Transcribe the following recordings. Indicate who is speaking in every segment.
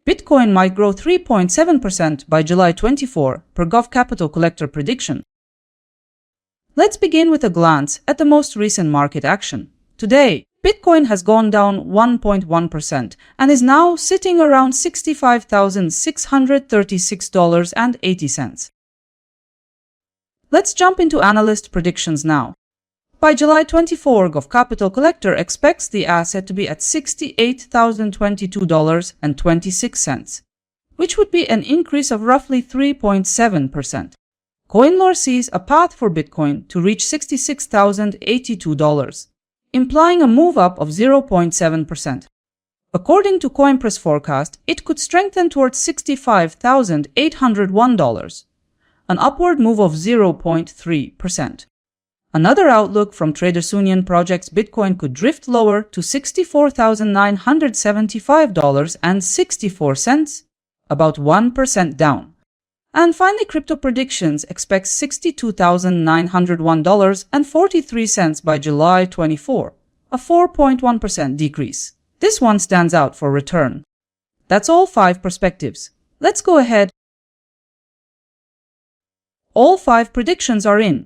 Speaker 1: Bitcoin might grow 3.7% by July 24 per Gov Capital Collector prediction. Let's begin with a glance at the most recent market action. Today, Bitcoin has gone down 1.1% and is now sitting around $65,636.80. Let's jump into analyst predictions now. By July 24, Gov Capital Collector expects the asset to be at $68,022.26, which would be an increase of roughly 3.7%. CoinLore sees a path for Bitcoin to reach $66,082, implying a move up of 0.7%. According to CoinPress forecast, it could strengthen towards $65,801, an upward move of 0.3%. Another outlook from Traders Union projects Bitcoin could drift lower to $64,975.64, about 1% down. And finally, Crypto Predictions expects $62,901.43 by July 24, a 4.1% decrease. This one stands out for return. That's all 5 perspectives. Let's go ahead. All 5 predictions are in.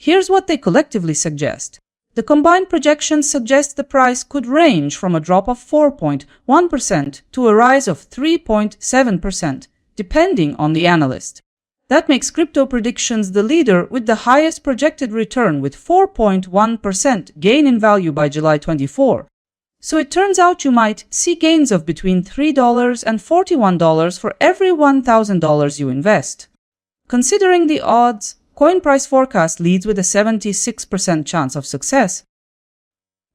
Speaker 1: Here's what they collectively suggest. The combined projections suggest the price could range from a drop of 4.1% to a rise of 3.7%, depending on the analyst. That makes Crypto Predictions the leader with the highest projected return with 4.1% gain in value by July 24. So it turns out you might see gains of between $3 and $41 for every $1,000 you invest. Considering the odds, CoinPrice forecast leads with a 76% chance of success.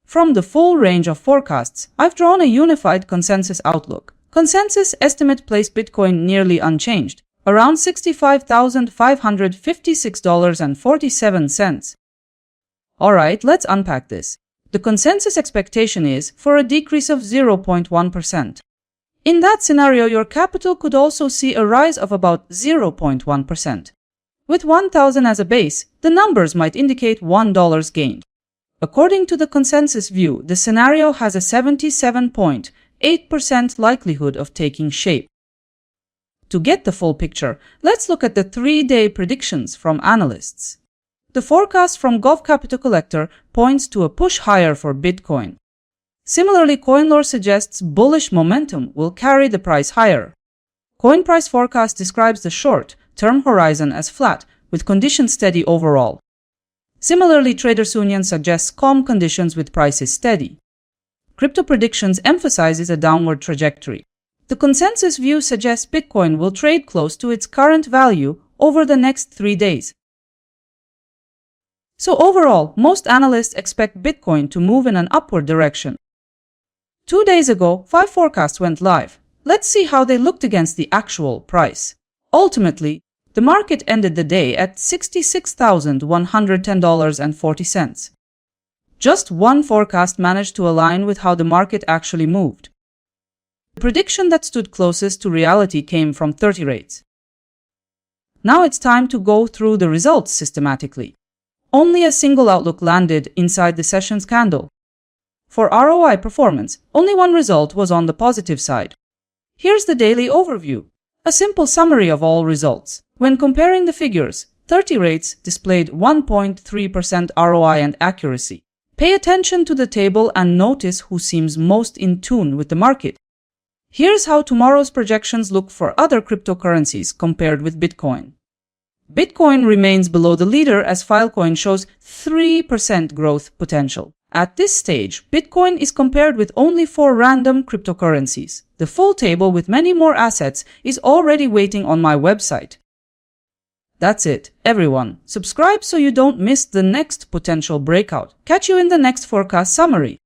Speaker 1: From the full range of forecasts, I've drawn a unified consensus outlook. Consensus estimate place Bitcoin nearly unchanged, around $65,556.47. Alright, let's unpack this. The consensus expectation is for a decrease of 0.1%. In that scenario, your capital could also see a rise of about 0.1%. With 1,000 as a base, the numbers might indicate $1 gained. According to the consensus view, the scenario has a 77.8% likelihood of taking shape. To get the full picture, let's look at the 3-day predictions from analysts. The forecast from Gov Capital Collector points to a push higher for Bitcoin. Similarly, CoinLore suggests bullish momentum will carry the price higher. CoinPrice forecast describes the short-term horizon as flat, with conditions steady overall. Similarly, Traders Union suggests calm conditions with prices steady. Crypto Predictions emphasizes a downward trajectory. The consensus view suggests Bitcoin will trade close to its current value over the next 3 days. So overall, most analysts expect Bitcoin to move in an upward direction. 2 days ago, 5 forecasts went live. Let's see how they looked against the actual price. Ultimately, the market ended the day at $66,110.40. Just one forecast managed to align with how the market actually moved. The prediction that stood closest to reality came from 30 rates. Now it's time to go through the results systematically. Only a single outlook landed inside the session's candle. For ROI performance, only one result was on the positive side. Here's the daily overview. A simple summary of all results. When comparing the figures, 30 rates displayed 1.3% ROI and accuracy. Pay attention to the table and notice who seems most in tune with the market. Here's how tomorrow's projections look for other cryptocurrencies compared with Bitcoin. Bitcoin remains below the leader as Filecoin shows 3% growth potential. At this stage, Bitcoin is compared with only 4 random cryptocurrencies. The full table with many more assets is already waiting on my website. That's it, everyone. Subscribe so you don't miss the next potential breakout. Catch you in the next forecast summary.